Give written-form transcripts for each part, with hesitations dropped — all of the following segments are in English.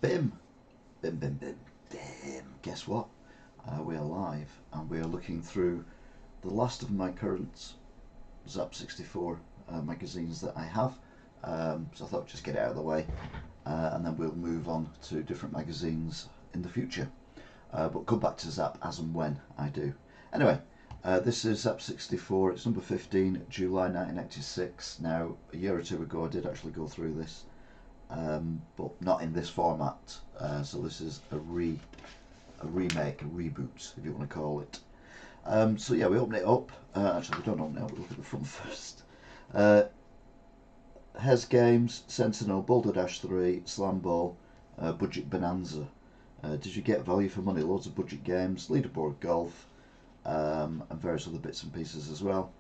Bim, bim, bim, bim, bim. Guess what? We are live and we are looking through the last of my current ZZap 64 magazines that I have. So I thought I'd just get it out of the way and then we'll move on to different magazines in the future. But come back to ZZap as and when I do. Anyway, this is ZZap 64. It's number 15, July 1986. Now, a year or two ago I did actually go through this. But not in this format. So this is a remake, a reboot, if you want to call it. So yeah, we open it up. Actually, we don't open it up. We look at the front first. Hez Games, Sentinel, Boulder Dash 3, Slam Ball, Budget Bonanza. Did you get value for money? Loads of budget games, leaderboard golf, and various other bits and pieces as well.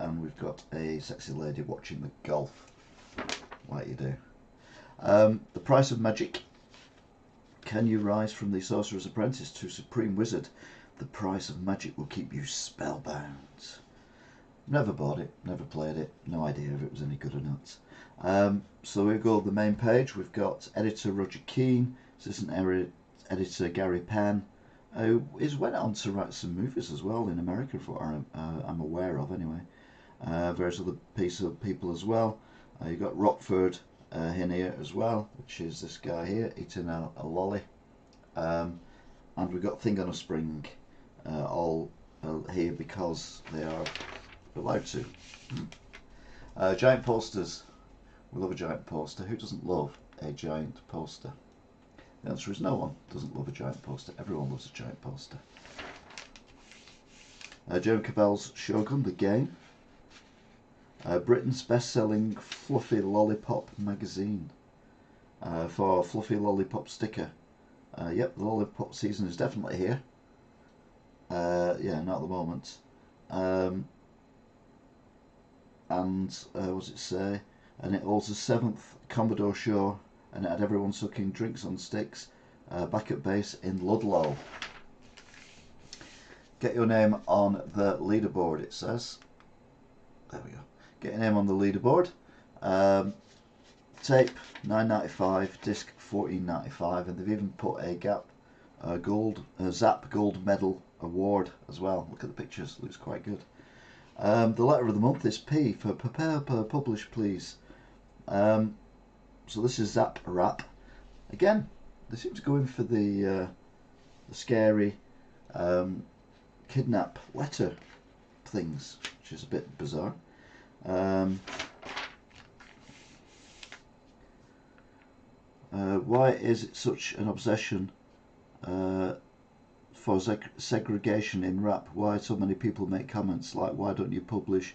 And we've got a sexy lady watching the golf, like you do. The price of magic. Can you rise from the Sorcerer's Apprentice to Supreme Wizard? The price of magic will keep you spellbound. Never bought it, never played it, no idea if it was any good or not. So we go to the main page. We've got editor Roger Keane, assistant editor Gary Penn, who went on to write some movies as well in America, for what I'm aware of anyway. Various other people as well. You've got Rockford in here as well, which is this guy here eating a lolly, and we've got Thing on a Spring all here because they are allowed to. Giant posters. We love a giant poster. Who doesn't love a giant poster? The answer is no one doesn't love a giant poster. Everyone loves a giant poster. Jeremy Cabell's Shogun, the game. Britain's best-selling Fluffy Lollipop magazine. For Fluffy Lollipop sticker. Yep, the lollipop season is definitely here. Yeah, not at the moment. And what does it say? And it holds the 7th Commodore show, and it had everyone sucking drinks on sticks back at base in Ludlow. Get your name on the leaderboard, it says. There we go. Get your name on the leaderboard. Tape $9.95, disc $14.95, and they've even put a ZZap Gold Medal Award as well. Look at the pictures, looks quite good. The letter of the month is P for prepare per publish please. So this is Zap Rap. Again, they seem to go in for the scary kidnap letter things, which is a bit bizarre. Why is it such an obsession for segregation in rap? Why so many people make comments like, why don't you publish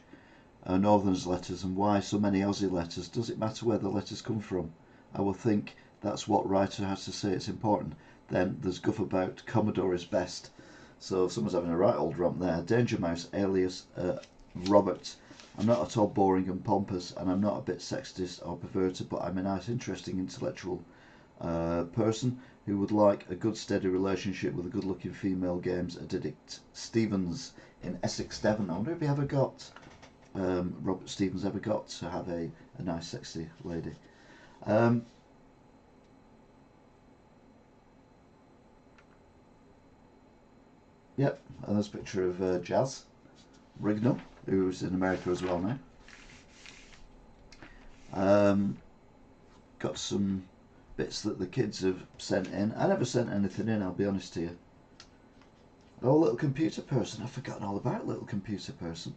Northerners letters, and why so many Aussie letters? Does it matter where the letters come from? I will think that's what writer has to say, it's important. Then there's guff about Commodore is best. So someone's having a right old romp there. Danger Mouse alias Robert. I'm not at all boring and pompous, and I'm not a bit sexist or perverted, but I'm a nice, interesting, intellectual person who would like a good, steady relationship with a good-looking female games addict. Stevens in Essex, Devon. I wonder if he ever got, Robert Stevens ever got to have a nice, sexy lady. Yep, and there's a picture of Jazz Rignall, who's in America as well now. Got some bits that the kids have sent in. I never sent anything in, I'll be honest to you. Oh, Little Computer Person. I've forgotten all about Little Computer Person.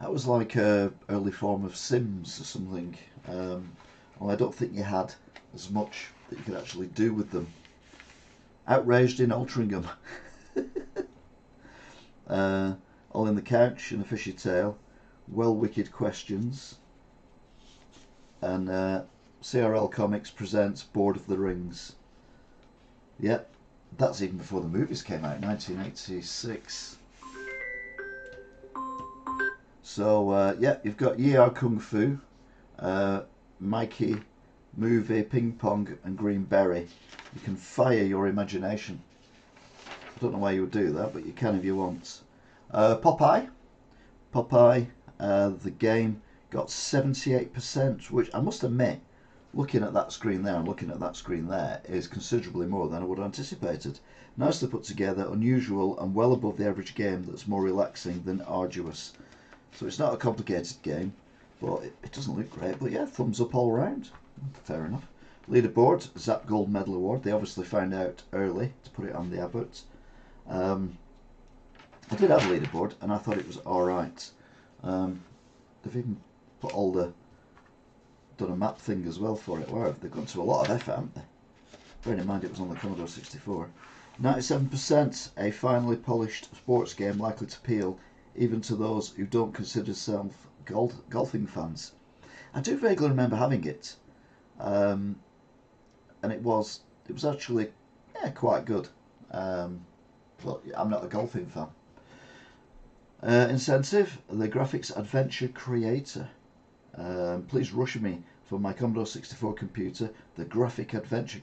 That was like a early form of Sims or something. Well, I don't think you had as much that you could actually do with them. Outraged in Altrincham. All in the Couch and a Fishy Tale. Well Wicked Questions. And CRL Comics presents Board of the Rings. Yep, that's even before the movies came out, 1986. So, yeah, you've got Ye Are Kung Fu, Mikey, Movie, Ping Pong, and Green Berry. You can fire your imagination. I don't know why you would do that, but you can if you want. Popeye, the game got 78%, which I must admit looking at that screen there and looking at that screen there is considerably more than I would have anticipated. Nicely put together, unusual, and well above the average game that's more relaxing than arduous. So it's not a complicated game, but it doesn't look great. But yeah, thumbs up all round. Fair enough. Leaderboard, ZZap Gold Medal Award. They obviously found out early to put it on the advert. I did have a leaderboard and I thought it was alright. They've even put done a map thing as well for it. Wow, they've gone to a lot of effort, haven't they? Bearing in mind it was on the Commodore 64. 97%, a finely polished sports game likely to appeal even to those who don't consider themselves golfing fans. I do vaguely remember having it, and it was actually quite good. But I'm not a golfing fan. Incentive, the graphics adventure creator. Please rush me for my Commodore 64 computer, the graphic adventure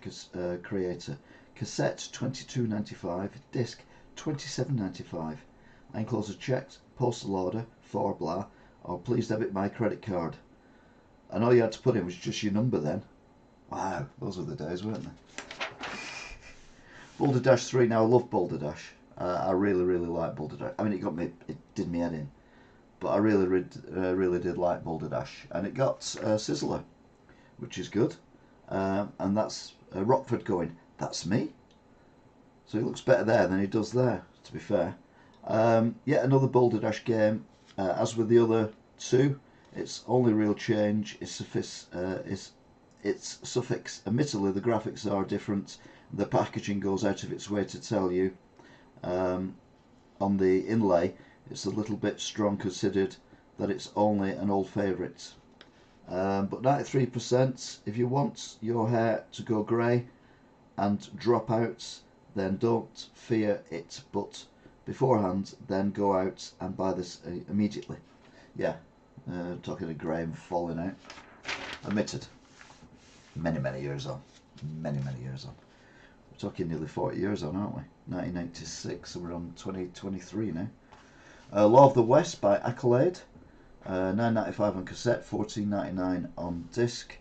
creator. Cassette $22.95, disc $27.95. I enclose a check, postal order for blah, or please debit my credit card. And all you had to put in was just your number then. Wow, those were the days, weren't they? Boulder Dash 3, now I love Boulder Dash. I really like Boulder Dash. I mean, it did me head in. But I really did like Boulder Dash. And it got Sizzler, which is good. And that's Rockford going, that's me. So he looks better there than he does there, to be fair. Yet another Boulder Dash game. As with the other two, its only real change is its suffix. Admittedly, the graphics are different. The packaging goes out of its way to tell you. On the inlay, it's a little bit strong considered that it's only an old favourite. But 93%, if you want your hair to go grey and drop out, then don't fear it, but beforehand then go out and buy this immediately. Yeah, talking of grey and falling out. Admitted. Many years on. Many years on. We're talking nearly 40 years on, aren't we? 1986, so we're on 2023 now. Law of the West by Accolade. $9.95 on cassette, $14.99 on disc.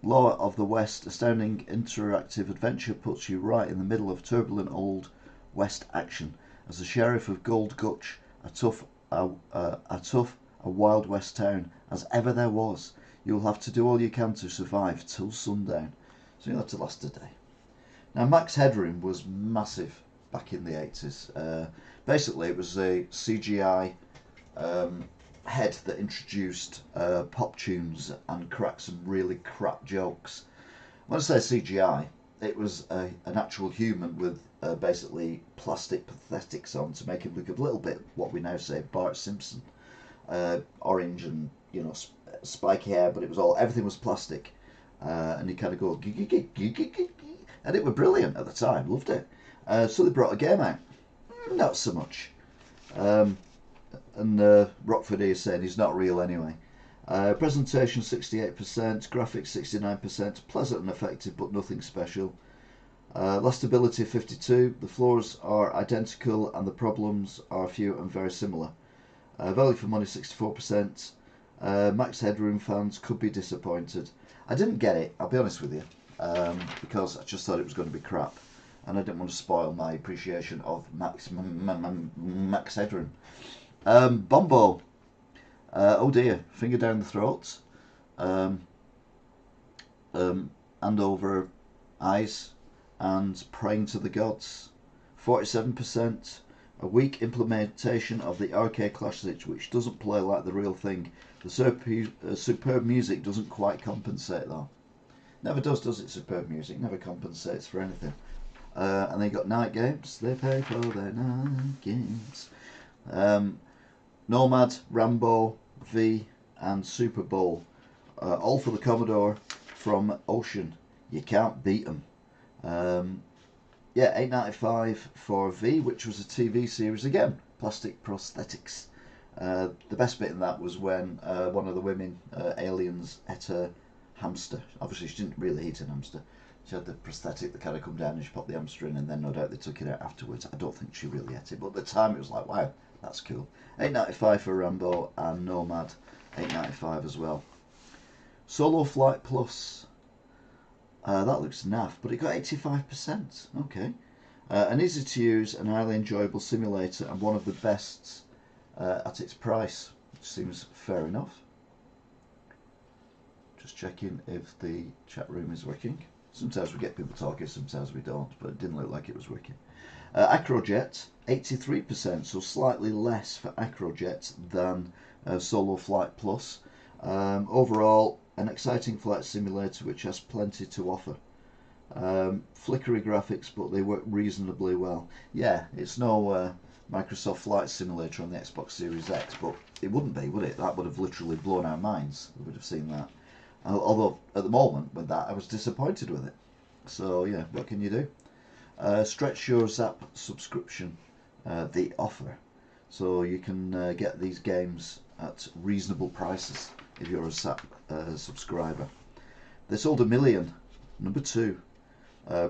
Law of the West, astounding interactive adventure, puts you right in the middle of turbulent old West action. As the sheriff of Gold Gulch, a Wild West town as ever there was, you'll have to do all you can to survive till sundown. So you'll have to last a day. Now, Max Headroom was massive back in the 80s. Basically, it was a CGI head that introduced pop tunes and cracked some really crap jokes. When I say CGI, it was an actual human with basically plastic prosthetics on to make him look a little bit what we now say Bart Simpson. Orange and spiky hair, but everything was plastic, and he kind of go and it was brilliant at the time. Loved it. So they brought a game out. Not so much. And Rockford is saying he's not real anyway. Presentation 68%, graphics 69%, pleasant and effective but nothing special. Lastability 52, the floors are identical and the problems are few and very similar. Value for money 64%. Max Headroom fans could be disappointed. I didn't get it, I'll be honest with you, because I just thought it was going to be crap. And I didn't want to spoil my appreciation of Max Headroom. Bombo. Oh dear, finger down the throat. And over eyes. And praying to the gods. 47%. A weak implementation of the arcade classic which doesn't play like the real thing. The superb music doesn't quite compensate though. Never does it, superb music? Never compensates for anything. And they got night games. They pay for their night games. Nomad, Rambo, V and Super Bowl. All for the Commodore from Ocean. You can't beat them. Yeah, $8.95 for V, which was a TV series again. Plastic prosthetics. The best bit in that was when one of the women, aliens, ate a hamster. Obviously she didn't really eat an hamster. She had the prosthetic that kind of come down and she popped the hamster in, and then no doubt they took it out afterwards. I don't think she really ate it, but at the time it was like, wow, that's cool. $8.95 for Rambo, and Nomad $8.95 as well. Solo Flight Plus. That looks naff, but it got 85%. Okay. An easy to use and highly enjoyable simulator, and one of the best at its price, which seems fair enough. Just checking if the chat room is working. Sometimes we get people talking, sometimes we don't, but it didn't look like it was working. Acrojet, 83%, so slightly less for Acrojet than Solo Flight Plus. Overall, an exciting flight simulator which has plenty to offer. Flickery graphics, but they work reasonably well. Yeah, it's no Microsoft Flight Simulator on the Xbox Series X, but it wouldn't be, would it? That would have literally blown our minds. We would have seen that. Although, at the moment, with that, I was disappointed with it. So, yeah, what can you do? Stretch your ZZap subscription, the offer. So you can get these games at reasonable prices if you're a ZZap subscriber. They sold 1 million. Number 2.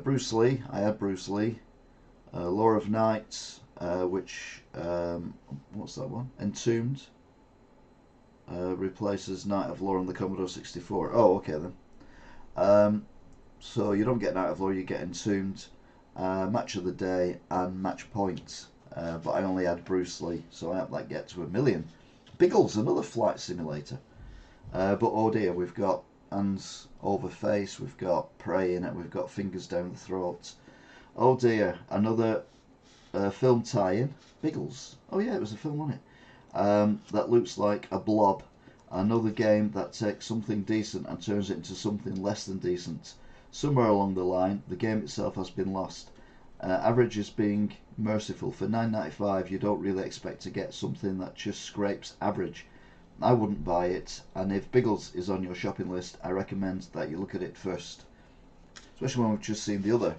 Bruce Lee. I had Bruce Lee. Lore of Night, which, what's that one? Entombed. Replaces Night of Lore on the Commodore 64. Oh, okay then. So you don't get Night of Lore, you get Entombed, Match of the Day, and Match Point. But I only had Bruce Lee, so I helped that get to 1 million. Biggles, another flight simulator. But oh dear, we've got hands over face, we've got praying, and we've got fingers down the throat. Oh dear, another film tie-in. Biggles. Oh yeah, it was a film, wasn't it? That looks like a blob. Another game that takes something decent and turns it into something less than decent. Somewhere along the line, the game itself has been lost. Average is being merciful. For $9.95, you don't really expect to get something that just scrapes average. I wouldn't buy it, and if Biggles is on your shopping list, I recommend that you look at it first. Especially when we've just seen the other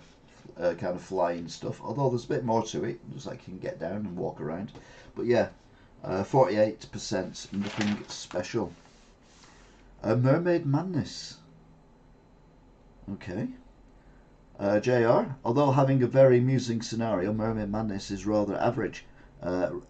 kind of flying stuff, although there's a bit more to it, just like you can get down and walk around. But yeah, 48%, nothing special. Mermaid Madness. Okay. JR, although having a very amusing scenario, Mermaid Madness is rather average.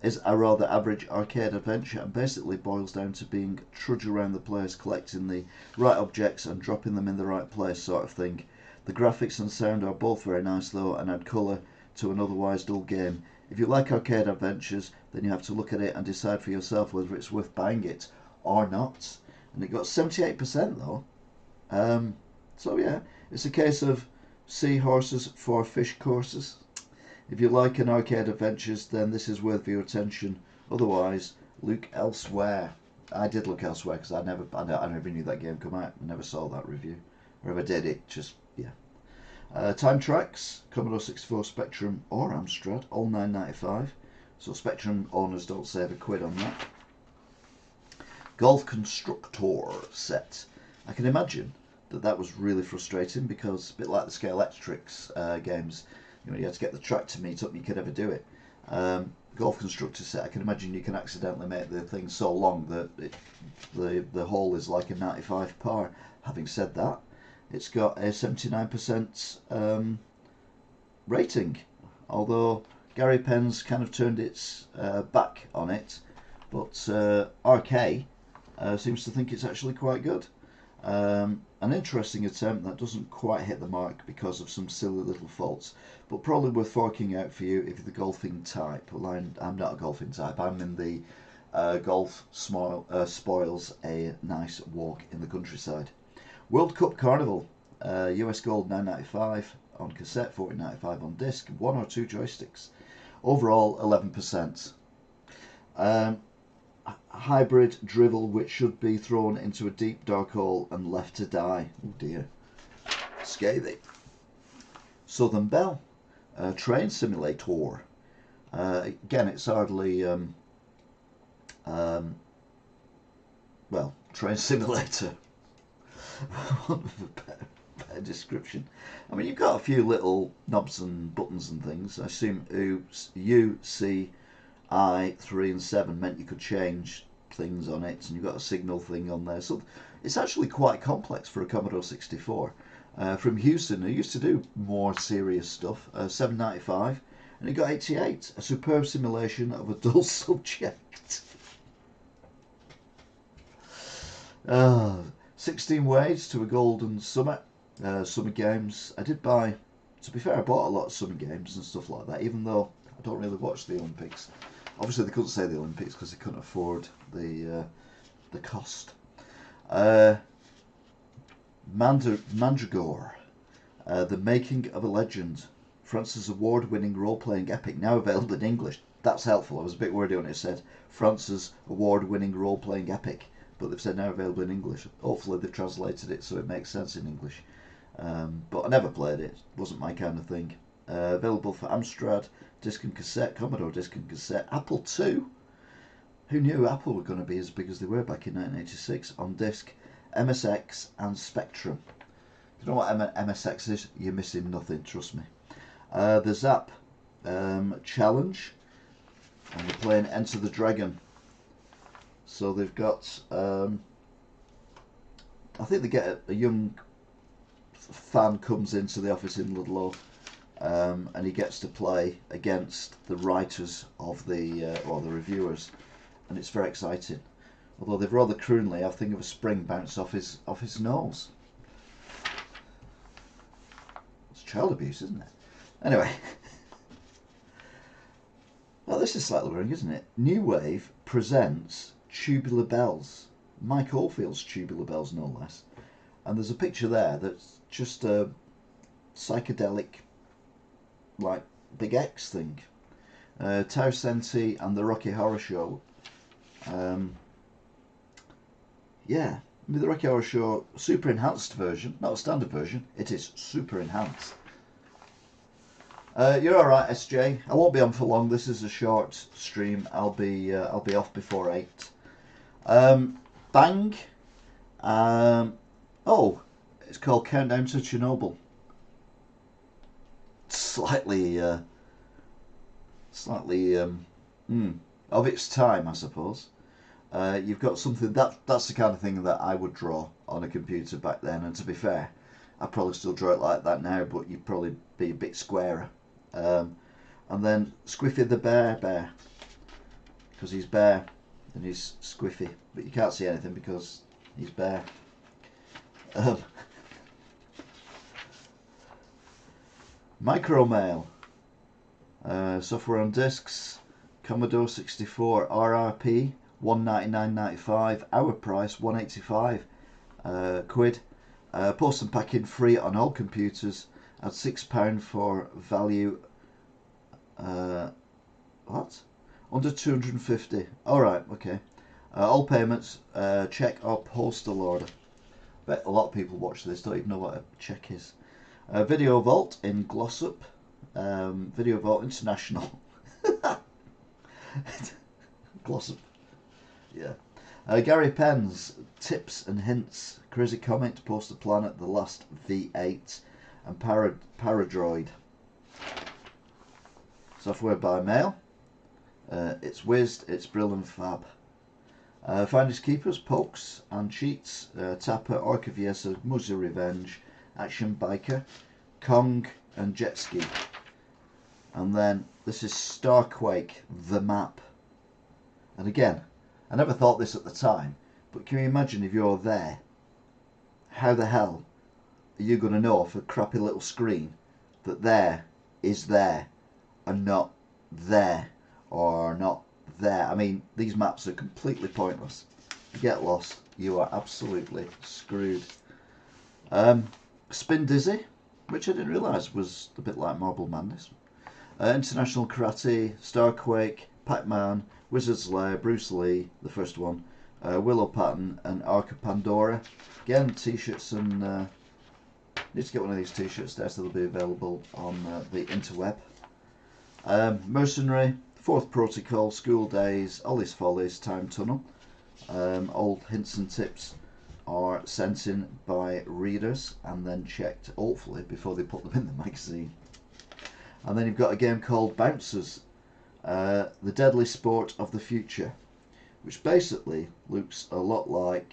Is a rather average arcade adventure and basically boils down to being trudge around the place collecting the right objects and dropping them in the right place sort of thing. The graphics and sound are both very nice though and add colour to an otherwise dull game. If you like arcade adventures, then you have to look at it and decide for yourself whether it's worth buying it or not. And it got 78% though. So yeah, it's a case of seahorses for fish courses. If you like an arcade adventures, then this is worth your attention. Otherwise, look elsewhere. I did look elsewhere because I never knew that game come out. I never saw that review. Or if I did, it just, yeah. Time Tracks, Commodore 64 Spectrum or Amstrad, all $9.95. So Spectrum owners don't save a quid on that. Golf Constructor set. I can imagine that was really frustrating because, a bit like the Scalextrics games, you had to get the track to meet up and you could never do it. Golf Constructor set, I can imagine you can accidentally make the thing so long that the hole is like a 95 par. Having said that, it's got a 79% rating, although Gary Penn's kind of turned its back on it, but RK seems to think it's actually quite good. An interesting attempt that doesn't quite hit the mark because of some silly little faults, but probably worth forking out for you if you're the golfing type. Well, I'm not a golfing type. I'm in the golf spoils a nice walk in the countryside. World Cup Carnival, US Gold $9.95 on cassette, $14.95 on disc, 1 or 2 joysticks. Overall 11%. Hybrid drivel which should be thrown into a deep dark hole and left to die. Oh dear. Scathing. Southern Belle, train simulator. Again, it's hardly well, train simulator. Better description. I mean, you've got a few little knobs and buttons and things. I assume U, C, I, 3 and 7 meant you could change things on it, and you've got a signal thing on there. So it's actually quite complex for a Commodore 64. From Houston, who used to do more serious stuff, $7.95, and it got 88. A superb simulation of a dull subject. 16 Ways to a Golden Summer. Summer games. I did buy, to be fair, I bought a lot of summer games and stuff like that, even though I don't really watch the Olympics. Obviously they couldn't say the Olympics because they couldn't afford the cost. Mandragore. The Making of a Legend. France's award-winning role-playing epic, now available in English. That's helpful. I was a bit worried when it said France's award-winning role-playing epic, but they've said now available in English. Hopefully they've translated it so it makes sense in English. But I never played it. It wasn't my kind of thing. Available for Amstrad, disc and cassette, Commodore disc and cassette, Apple II. Who knew Apple were going to be as big as they were back in 1986? On disc, MSX and Spectrum. If you know what MSX is, you're missing nothing, trust me. The Zap Challenge, and they're playing Enter the Dragon. So they've got, I think they get a young fan comes into the office in Ludlow, and he gets to play against the writers of the reviewers, and it's very exciting. Although they've rather crudely, I think of a spring bounce off his nose. It's child abuse, isn't it? Anyway, well, this is slightly worrying, isn't it? New Wave presents Tubular Bells, Mike Oldfield's Tubular Bells, no less. And there's a picture there that's just a psychedelic, like, Big X thing. Tau Senti and the Rocky Horror Show. Yeah, I mean, the Rocky Horror Show, super enhanced version, not a standard version. It is super enhanced. You're all right, SJ. I won't be on for long. This is a short stream. I'll be off before 8. Bang. Oh, it's called Countdown to Chernobyl. Slightly of its time, I suppose. You've got something that's the kind of thing that I would draw on a computer back then. And to be fair, I'd probably still draw it like that now, but you'd probably be a bit squarer. And then Squiffy the bear, because he's bare and he's squiffy, but you can't see anything because he's bare. Micromail, software on discs, Commodore 64, RRP 199.95, our price £185 quid. Post and packing free on all computers at £6 for value. What? Under 250. All right, okay. All payments, check or postal order. Bet a lot of people watch this don't even know what a check is. Video Vault in Glossop. Video Vault International. Glossop. Yeah. Gary Penn's Tips and Hints. Crazy Comic, Poster Planet, The Last V8, and Paradroid. Software by mail. It's whizzed, it's brilliant fab. Finders Keepers, Pokes and Cheats, Tapper, Orca Viesa, Muzzy Revenge, Action Biker, Kong and Jet Ski. And then this is Starquake, the map. And again, I never thought this at the time, but can you imagine if you're there? How the hell are you going to know off a crappy little screen that there is there and not there or not there? I mean, these maps are completely pointless. You get lost, you are absolutely screwed. Spin Dizzy, which I didn't realise was a bit like Marble Madness. International Karate, Starquake, Pac-Man, Wizard's Lair, Bruce Lee, the first one, Willow Pattern and Ark of Pandora. Again, t-shirts and need to get one of these t-shirts there so they'll be available on the interweb. Mercenary, Fourth Protocol, School Days, Ollie's Follies, Time Tunnel. All hints and tips are sent in by readers and then checked, hopefully, before they put them in the magazine. And then you've got a game called Bouncers, the Deadly Sport of the Future, which basically looks a lot like,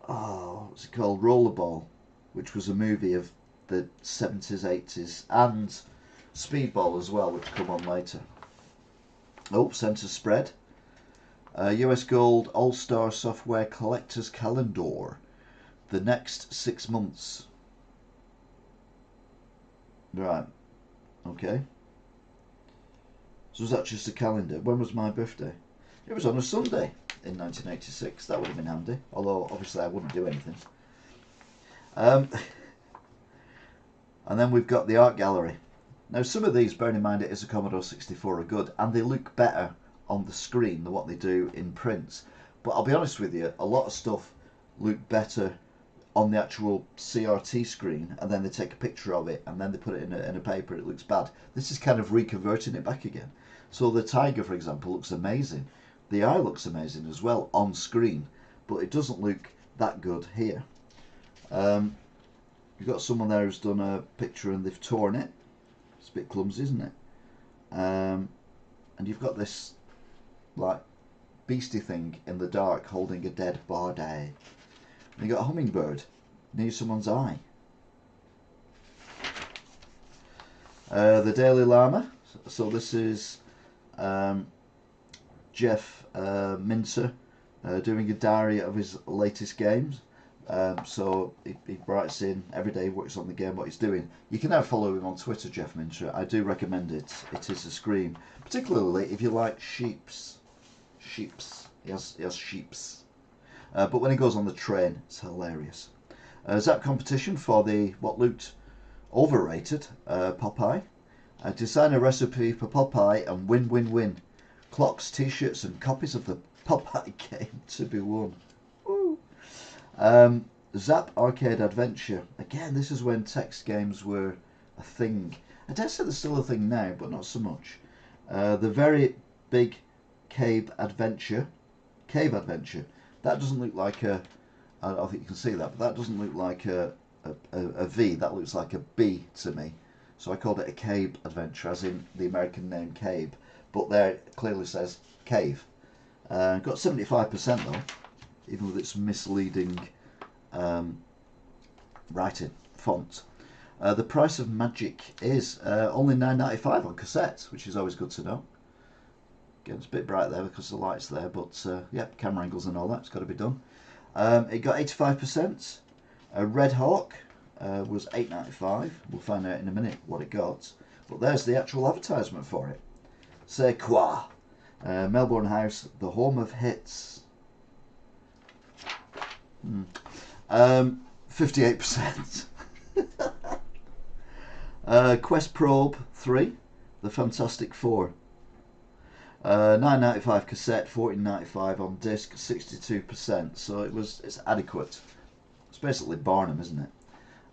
what's it called, Rollerball, which was a movie of the 70s, 80s, and Speedball as well, which come on later. Oh, Centre Spread. US Gold All-Star Software Collector's Calendar. The next 6 months. Right. Okay. So was that just a calendar? When was my birthday? It was on a Sunday in 1986. That would have been handy. Although, obviously, I wouldn't do anything. And then we've got the art gallery. Now, some of these, bearing in mind it is a Commodore 64, are good, and they look better on the screen than what they do in print. But I'll be honest with you, a lot of stuff look better on the actual CRT screen, and then they take a picture of it, and then they put it in a paper. It looks bad. This is kind of reconverting it back again. So the tiger, for example, looks amazing. The eye looks amazing as well on screen, but it doesn't look that good here. You've got someone there who's done a picture and they've torn it. It's a bit clumsy, isn't it? And you've got this like beastie thing in the dark holding a dead body. And you've got a hummingbird near someone's eye. The Daily Llama. So this is Jeff Minter doing a diary of his latest games. So he writes in every day, he works on the game, what he's doing. You can now follow him on Twitter, Jeff Minter. I do recommend it. It is a scream, particularly if you like sheeps. He has sheeps. But when he goes on the train, it's hilarious. ZZap competition for the what looked overrated Popeye. Design a recipe for Popeye and win. Clocks, t-shirts and copies of the Popeye game to be won. Woo. ZZap Arcade Adventure. Again, this is when text games were a thing. I dare say they're still a thing now, but not so much. The Very Big Cave Adventure. That doesn't look like a... I don't think you can see that, but that doesn't look like a V. That looks like a B to me. So I called it a Cave Adventure, as in the American name Cave. But there it clearly says Cave. Got 75% though, even with its misleading writing font. The price of Magic is only $9.95 on cassette, which is always good to know. Again, it's a bit bright there because the light's there, but yeah, camera angles and all that's got to be done. It got 85%. Red Hawk was $8.95. We'll find out in a minute what it got. But there's the actual advertisement for it. C'est quoi? Melbourne House, the home of hits. 58%. Quest Probe 3, The Fantastic Four. $9.95 cassette, $14.95 on disc, 62%. So it's adequate. It's basically Barnum, isn't it?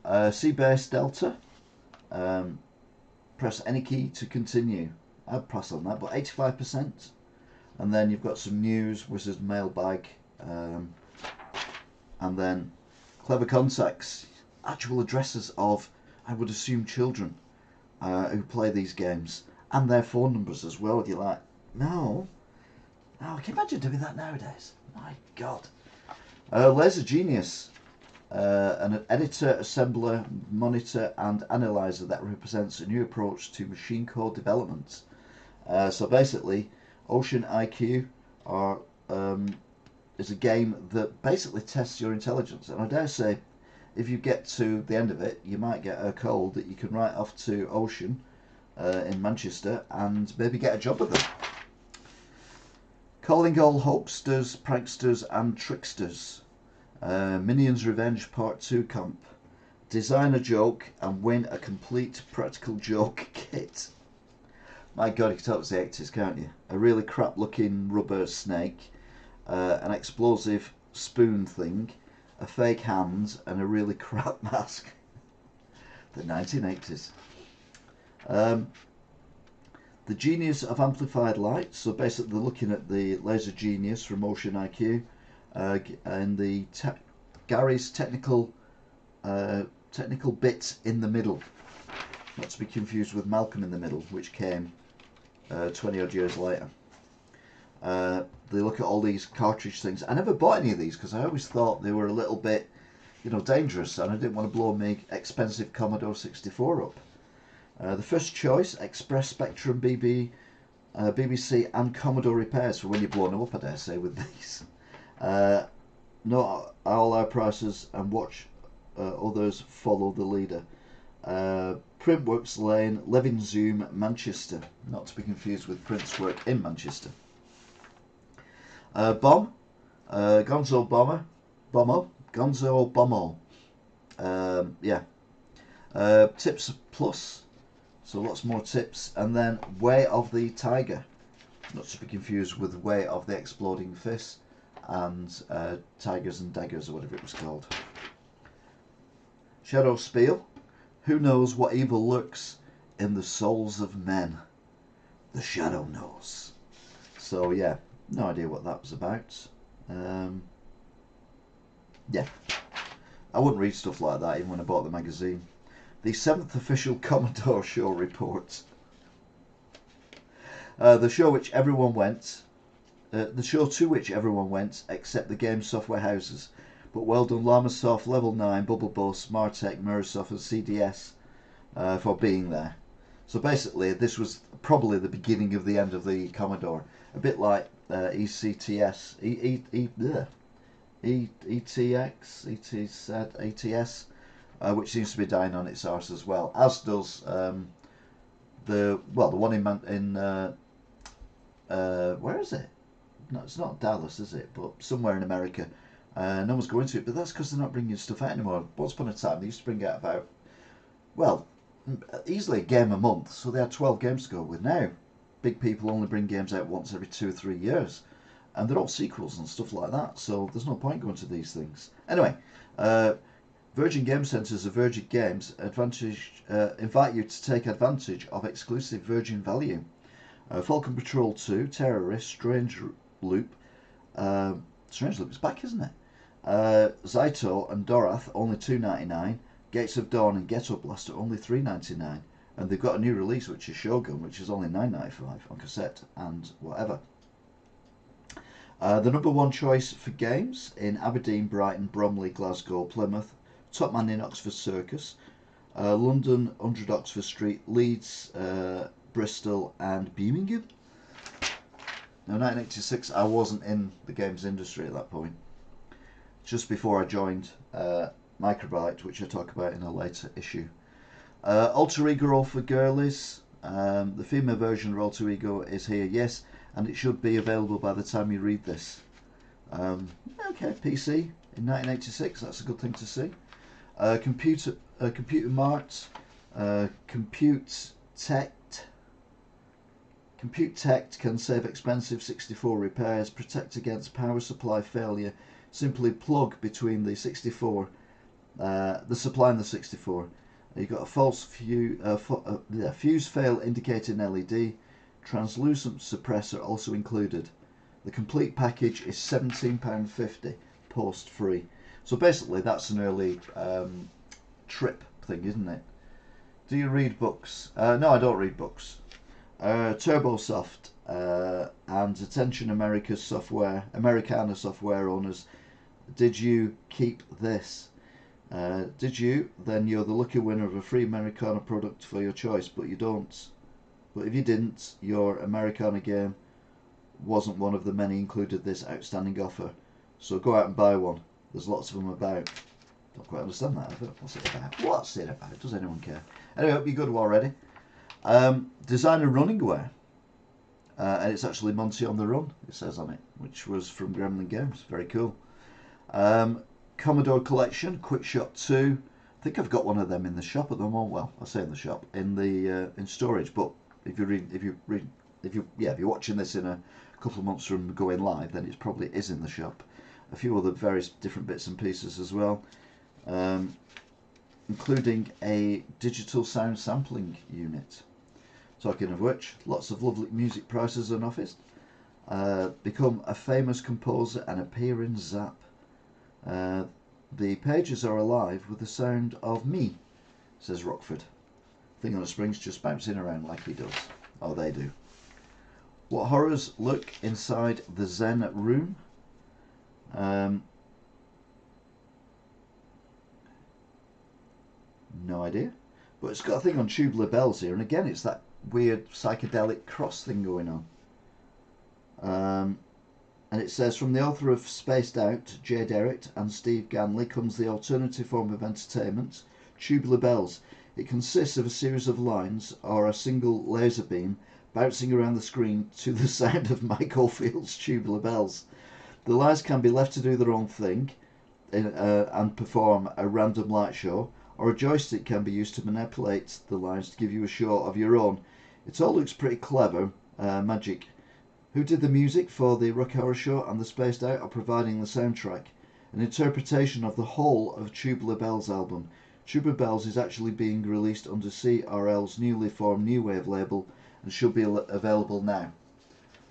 Seabase Delta. Press any key to continue. I'd press on that, but 85%. And then you've got some news, Wizard's Mailbag, and then Clever Contacts, actual addresses of, I would assume, children who play these games, and their phone numbers as well. You're like, no, can you imagine doing that nowadays? My God. Laser Genius, an editor, assembler, monitor, and analyzer that represents a new approach to machine code development. So basically, Ocean IQ is a game that basically tests your intelligence, and I dare say if you get to the end of it you might get a code that you can write off to Ocean in Manchester and maybe get a job with them. Calling all hoaxsters, pranksters and tricksters. Minions Revenge Part 2 Camp. Design a joke and win a complete practical joke kit. My God, you can tell it's the 80s, can't you? A really crap looking rubber snake, an explosive spoon thing, a fake hand, and a really crap mask. The 1980s. The Genius of Amplified Light. So basically they're looking at the Laser Genius from Ocean IQ and the Gary's technical bit in the middle. Not to be confused with Malcolm in the Middle, which came 20 odd years later. They look at all these cartridge things. I never bought any of these because I always thought they were a little bit, dangerous, and I didn't want to blow my expensive Commodore 64 up. The first choice, Express Spectrum BB BBC and Commodore repairs for when you're blowing them up, I dare say, with these. Not all our prices, and watch others follow the leader. Printworks Lane, Levinzoom, Manchester. Not to be confused with Print's work in Manchester. Bomb, Gonzo Bomber, Gonzo Bomber. Yeah. Tips Plus, so lots more tips. And then Way of the Tiger, not to be confused with Way of the Exploding Fist and Tigers and Daggers, or whatever it was called. Shadow Spiel, who knows what evil lurks in the souls of men? The Shadow knows. So yeah, no idea what that was about. Yeah, I wouldn't read stuff like that even when I bought the magazine. The 7th official Commodore show report. The show to which everyone went, except the game software houses. But well done Llamasoft, Level 9, Bubble Bus, Martech, Mirrorsoft and CDS for being there. So basically this was probably the beginning of the end of the Commodore. A bit like ECTS, ATS, which seems to be dying on its arse as well, as does the one in where is it? No, it's not Dallas, is it? But somewhere in America. No one's going to it, but that's because they're not bringing stuff out anymore. Once upon a time, they used to bring out about, well, easily a game a month, so they had 12 games to go with. Now, big people only bring games out once every 2 or 3 years, and they're all sequels and stuff like that, so there's no point going to these things. Anyway, Virgin Game Centres of Virgin Games invite you to take advantage of exclusive Virgin value. Falcon Patrol 2, Terrorist, Strange Loop. Strange Loop is back, isn't it? Zaito and Dorath, only $2.99. Gates of Dawn and Ghetto Blaster, only $3.99. And they've got a new release, which is Shogun, which is only $9.95 on cassette and whatever. The number one choice for games in Aberdeen, Brighton, Bromley, Glasgow, Plymouth, Topman in Oxford Circus, London, 100 Oxford Street, Leeds, Bristol and Birmingham. Now 1986, I wasn't in the games industry at that point. Just before I joined Microbyte, which I talk about in a later issue. Alter Ego for girlies. The female version of Alter Ego is here, yes, and it should be available by the time you read this. Okay, PC in 1986, that's a good thing to see. Computer Mart, Compute Tech can save expensive 64 repairs, protect against power supply failure. Simply plug between the 64, the supply and the 64. You've got a false fuse fail indicating LED, translucent suppressor also included. The complete package is £17.50 post free. So basically that's an early trip thing, isn't it? Do you read books? No, I don't read books. TurboSoft and attention Americana software owners, did you keep this? Did you? Then you're the lucky winner of a free Americana product for your choice, but you don't. But if you didn't, your Americana game wasn't one of the many included this outstanding offer. So go out and buy one. There's lots of them about. Don't quite understand that. What's it about? What's it about? Does anyone care? Anyway, hope you're good already. Designer running wear. And it's actually Monty on the Run, it says on it, which was from Gremlin Games. Very cool. Commodore Collection, Quick Shot 2. I think I've got one of them in the shop at the moment. Well, I say in the shop, in the in storage. But if you're watching this in a couple of months from going live, then it probably is in the shop. A few other various different bits and pieces as well, including a digital sound sampling unit. Talking of which, lots of lovely music prices and offers. Become a famous composer and appear in ZZap. The pages are alive with the sound of me, says Rockford. Thing on the springs just bouncing around like he does. Oh, they do. What horrors look inside the Zen room? No idea. But it's got a thing on tubular bells here, and again it's that weird psychedelic cross thing going on. And it says, from the author of Spaced Out, Jay Derrick and Steve Ganley, comes the alternative form of entertainment, Tubular Bells. It consists of a series of lines or a single laser beam bouncing around the screen to the sound of Mike Oldfield's Tubular Bells. The lines can be left to do their own thing and perform a random light show, or a joystick can be used to manipulate the lines to give you a show of your own. It all looks pretty clever, magic. Who did the music for the Rock Horror Show and the Spaced Out are providing the soundtrack. An interpretation of the whole of Tubular Bells album. Tubular Bells is actually being released under CRL's newly formed New Wave label and should be available now.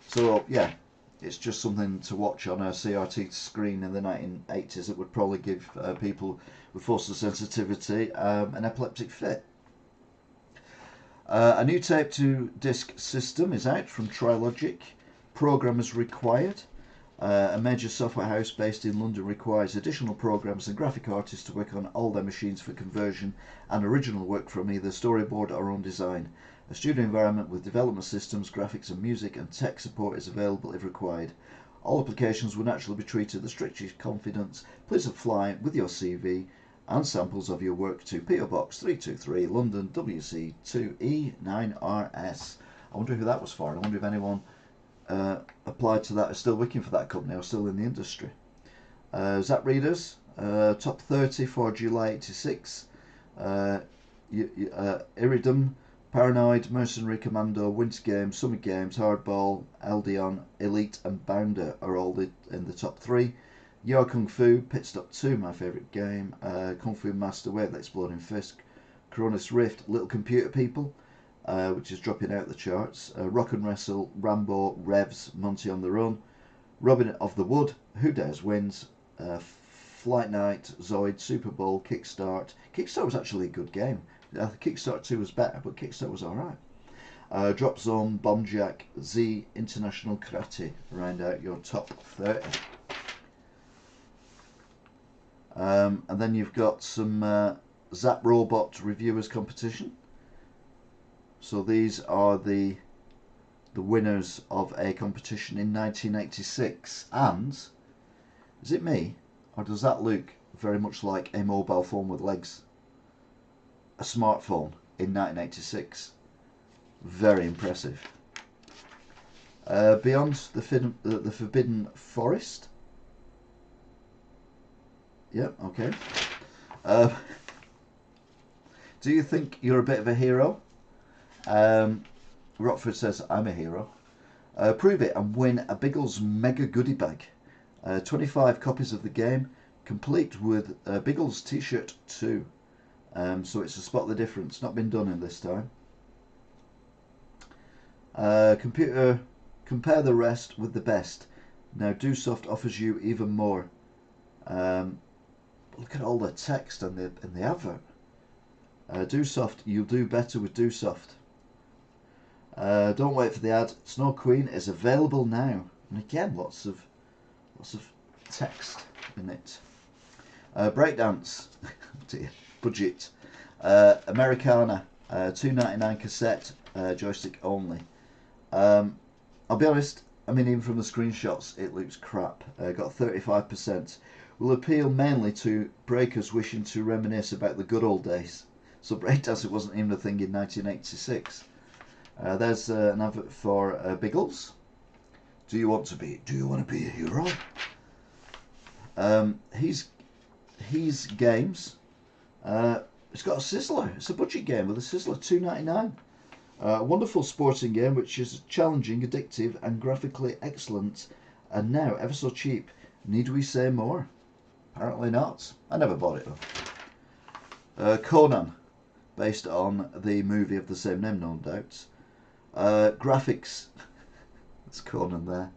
So yeah, it's just something to watch on a CRT screen in the 1980s that would probably give people with photosensitivity an epileptic fit. A new tape-to-disc system is out from Trilogic. Programmers required. A major software house based in London requires additional programmers and graphic artists to work on all their machines for conversion and original work from either storyboard or own design. A studio environment with development systems, graphics and music and tech support is available if required. All applications will naturally be treated with strictest confidence. Please apply with your CV and samples of your work to PO Box 323 London WC2E9RS. I wonder who that was for. I wonder if anyone applied to that is still working for that company or still in the industry. ZZap readers, top 30 for July 86. Iridum, Paranoid, Mercenary Commando, Winter Games, Summer Games, Hardball, Eldion, Elite and Bounder are all in the top 3. Your Kung Fu, Pit Stop 2, my favourite game, Kung Fu Master, Wave the Exploding Fist, Cronus Rift, Little Computer People, which is dropping out the charts, Rock and Wrestle, Rambo, Revs, Monty on the Run, Robin of the Wood, Who Dares Wins, Flight Night, Zoid, Super Bowl, Kickstart. Kickstart was actually a good game. Kickstart 2 was better, but Kickstart was alright. Drop Zone, Bomb Jack, Z, International Karate, round out your top 30. And then you've got some Zap Robot Reviewers Competition. So these are the winners of a competition in 1986. And is it me, or does that look very much like a mobile phone with legs? A smartphone in 1986. Very impressive. Beyond the Forbidden Forest. Yep, okay. Do you think you're a bit of a hero? Rockford says, I'm a hero. Prove it and win a Biggles Mega Goodie Bag. 25 copies of the game, complete with Biggles T-shirt 2. So it's a spot the difference, not been done in this time. Computer, compare the rest with the best. Now DoSoft offers you even more. Look at all the text in the advert. DoSoft, you'll do better with DoSoft. Don't wait for the ad. Snow Queen is available now, and again lots of text in it. Breakdance, dear, budget. Americana, $2.99 cassette, joystick only. I'll be honest. I mean, even from the screenshots, it looks crap. Got 35%. Will appeal mainly to breakers wishing to reminisce about the good old days. So breakdancing wasn't even a thing in 1986. There's an advert for Biggles. Do you want to be a hero? He's games. It's got a sizzler. It's a budget game with a sizzler, $2.99. A wonderful sporting game which is challenging, addictive, and graphically excellent, and now ever so cheap. Need we say more? Apparently not. I never bought it though. Conan, based on the movie of the same name, no doubt. Graphics. That's Conan there.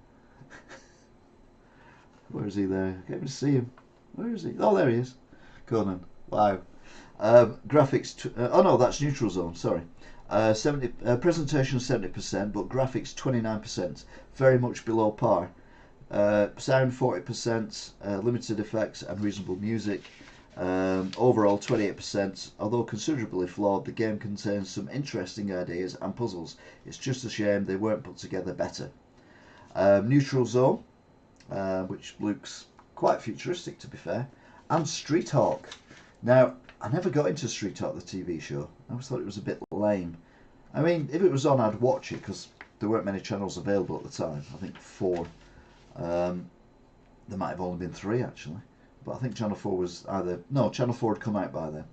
Where is he there? I can't even see him. Where is he? Oh, there he is. Conan. Wow. Graphics. Oh no, that's Neutral Zone. Sorry. 70 presentation 70%, but graphics 29%. Very much below par. Sound 40%. Limited effects and reasonable music. Overall 28%. Although considerably flawed, the game contains some interesting ideas and puzzles. It's just a shame they weren't put together better. Neutral Zone, which looks quite futuristic to be fair, and Street Hawk. Now, I never got into Street Hawk, the TV show. I always thought it was a bit lame. I mean, if it was on, I'd watch it because there weren't many channels available at the time. I think 4. There might have only been 3 actually, but I think Channel 4 was either... No, Channel 4 had come out by then.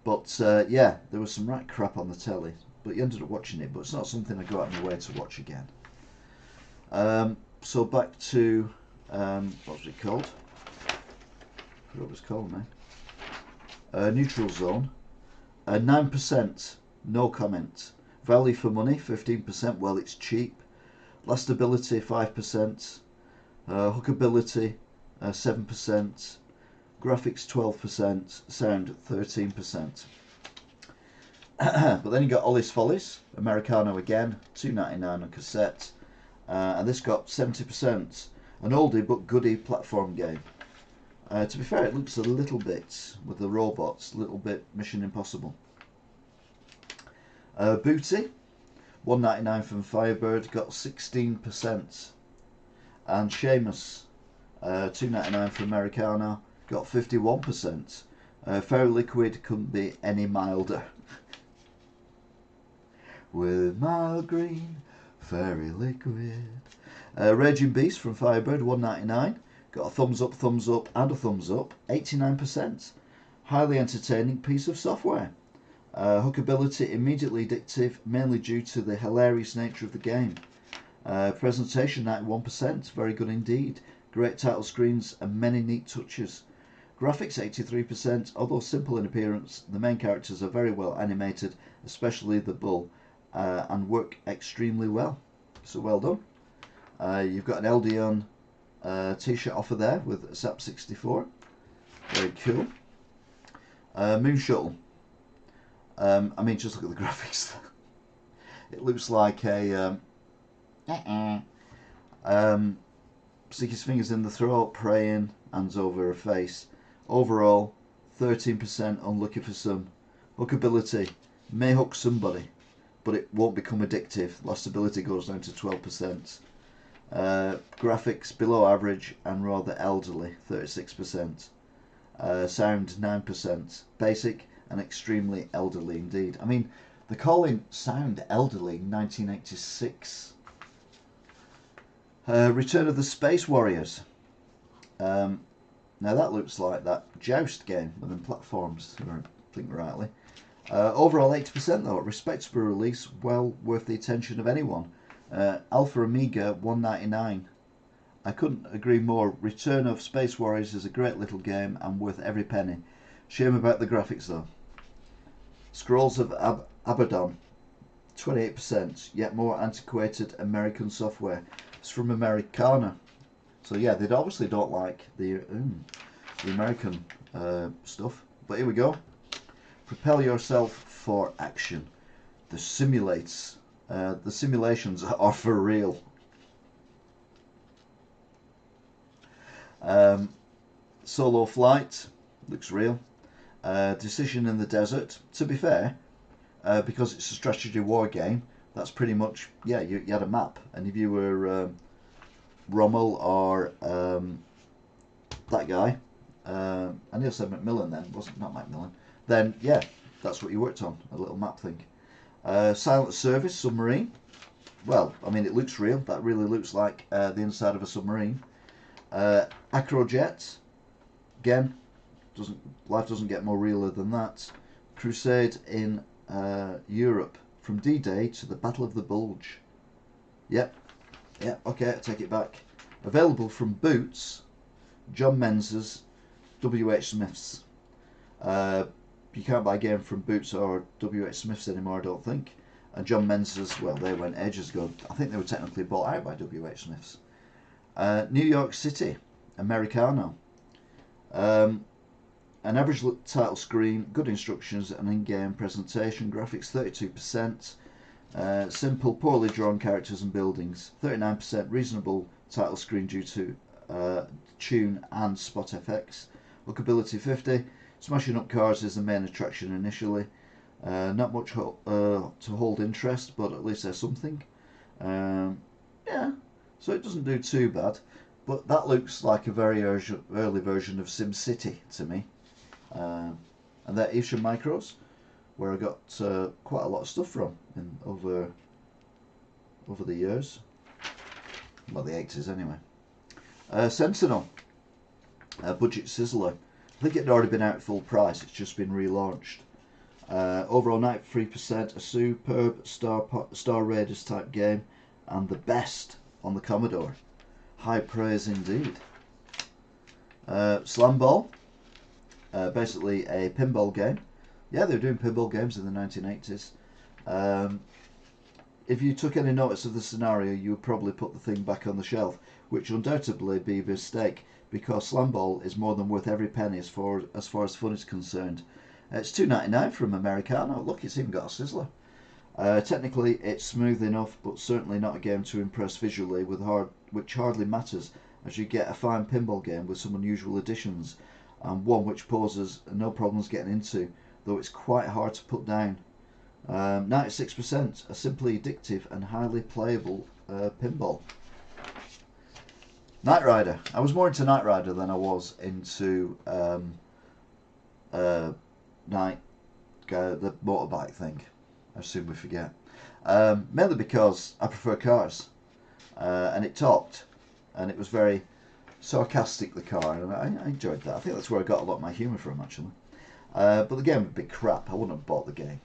But yeah, there was some right crap on the telly, but you ended up watching it, but it's not something I go out of my way to watch again. So back to, what was it called? I forgot what it was called now. Neutral Zone. 9%, no comment. Value for money, 15%, well it's cheap. Lastability, 5%. Hookability, 7%. Graphics, 12%. Sound, 13%. But then you got Ollie's Follies, Americano again, $2.99 on cassette. And this got 70%. An oldie but goodie platform game. To be fair, it looks a little bit, with the robots, a little bit Mission Impossible. Booty, $1.99 from Firebird, got 16%. And Seamus, $2.99 from Americana, got 51%. Fairy Liquid couldn't be any milder. With mild green Fairy Liquid. Raging Beast from Firebird, $1.99. Got a thumbs up, and a thumbs up. 89%. Highly entertaining piece of software. Hookability immediately addictive, mainly due to the hilarious nature of the game. Presentation 91%, very good indeed. Great title screens and many neat touches. Graphics 83%, although simple in appearance, the main characters are very well animated, especially the bull, and work extremely well. So well done. You've got an Eldion t-shirt offer there with ZZap 64. Very cool. Moon Shuttle. I mean, just look at the graphics. It looks like a stick his fingers in the throat, praying, hands over her face. Overall, 13%, unlucky for some. Hookability, may hook somebody, but it won't become addictive. Lastability goes down to 12%. Graphics below average and rather elderly, 36%. Sound 9%. Basic and extremely elderly indeed. I mean, they're calling sound elderly in 1986. Return of the Space Warriors. Now that looks like that Joust game within platforms, if I think rightly. Overall 80% though, respectable release, well worth the attention of anyone. Alpha Amiga, $1.99. I couldn't agree more. Return of Space Warriors is a great little game and worth every penny. Shame about the graphics though. Scrolls of Abaddon, 28%, yet more antiquated American software. It's from Americana. So yeah, they obviously don't like the American stuff. But here we go. Propel yourself for action. The simulations are for real. Solo Flight looks real. Decision in the Desert. To be fair, because it's a strategy war game, that's pretty much, yeah, you had a map, and if you were Rommel or that guy, I nearly said Macmillan then, wasn't not Macmillan, then yeah, that's what you worked on, a little map thing. Silent Service Submarine. Well, I mean, it looks real. That really looks like the inside of a submarine. Acrojet. Again, life doesn't get more realer than that. Crusade in Europe. From D-Day to the Battle of the Bulge. Yep, okay, I take it back. Available from Boots, John Menz's, W.H. Smith's. You can't buy a game from Boots or W.H. Smith's anymore, I don't think. And John Menz's, well, they went ages ago. I think they were technically bought out by W.H. Smith's. New York City, Americano. An average title screen, good instructions and in-game presentation. Graphics 32%. Simple, poorly drawn characters and buildings. 39% reasonable title screen due to tune and spot FX. Lookability 50. Smashing up cars is the main attraction initially. Not much to hold interest, but at least there's something. Yeah, so it doesn't do too bad. But that looks like a very early version of SimCity to me. And they're Asian Micros, where I got quite a lot of stuff from over the years. Well, the 80s anyway. Sentinel, budget sizzler. I think it had already been out full price, it's just been relaunched. Overall 93%, a superb Star Raiders type game, and the best on the Commodore. High praise indeed. Slam Ball, basically a pinball game. Yeah, they were doing pinball games in the 1980s. If you took any notice of the scenario, you would probably put the thing back on the shelf, which undoubtedly be a mistake, because Slam Ball is more than worth every penny as far as fun is concerned. It's $2.99 from Americano. Look, it's even got a sizzler. Technically, it's smooth enough, but certainly not a game to impress visually, which hardly matters, as you get a fine pinball game with some unusual additions, and one which poses no problems getting into, though it's quite hard to put down. 96%, a simply addictive and highly playable pinball. Knight Rider. I was more into Knight Rider than I was into the motorbike thing. I assume we forget. Mainly because I prefer cars, and it talked, and it was very sarcastic, the car, and I enjoyed that. I think that's where I got a lot of my humour from, actually. But the game would be crap. I wouldn't have bought the game.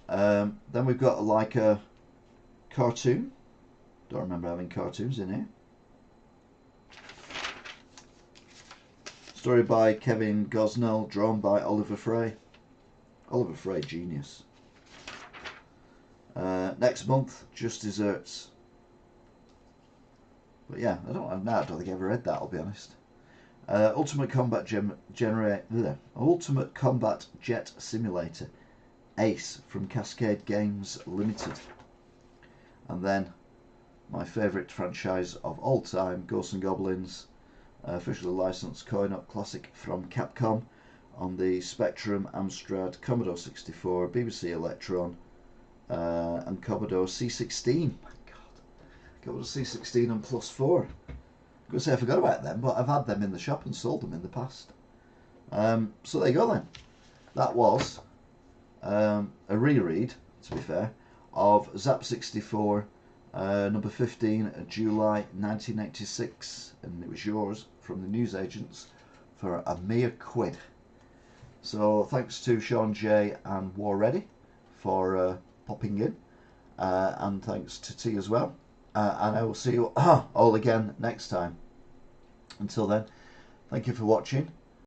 Then we've got like a cartoon. Don't remember having cartoons in here. Story by Kevin Gosnell, drawn by Oliver Frey. Oliver Frey, genius. Next month, Just Desserts. But yeah, I don't think I ever read that, I'll be honest. Ultimate Combat Ultimate Combat Jet Simulator, Ace from Cascade Games Limited. And then my favourite franchise of all time, Ghosts and Goblins, officially licensed coin-op classic from Capcom on the Spectrum, Amstrad, Commodore 64, BBC Electron, and Commodore C16. My God, Commodore C16 and Plus 4. I'm going to say I forgot about them, but I've had them in the shop and sold them in the past. So there you go then. That was a reread, to be fair, of ZZap 64, number 15, July 1986, and it was yours from the newsagents for a mere £1. So thanks to Sean J and War Ready for popping in, and thanks to T as well, and I will see you all again next time. Until then, thank you for watching.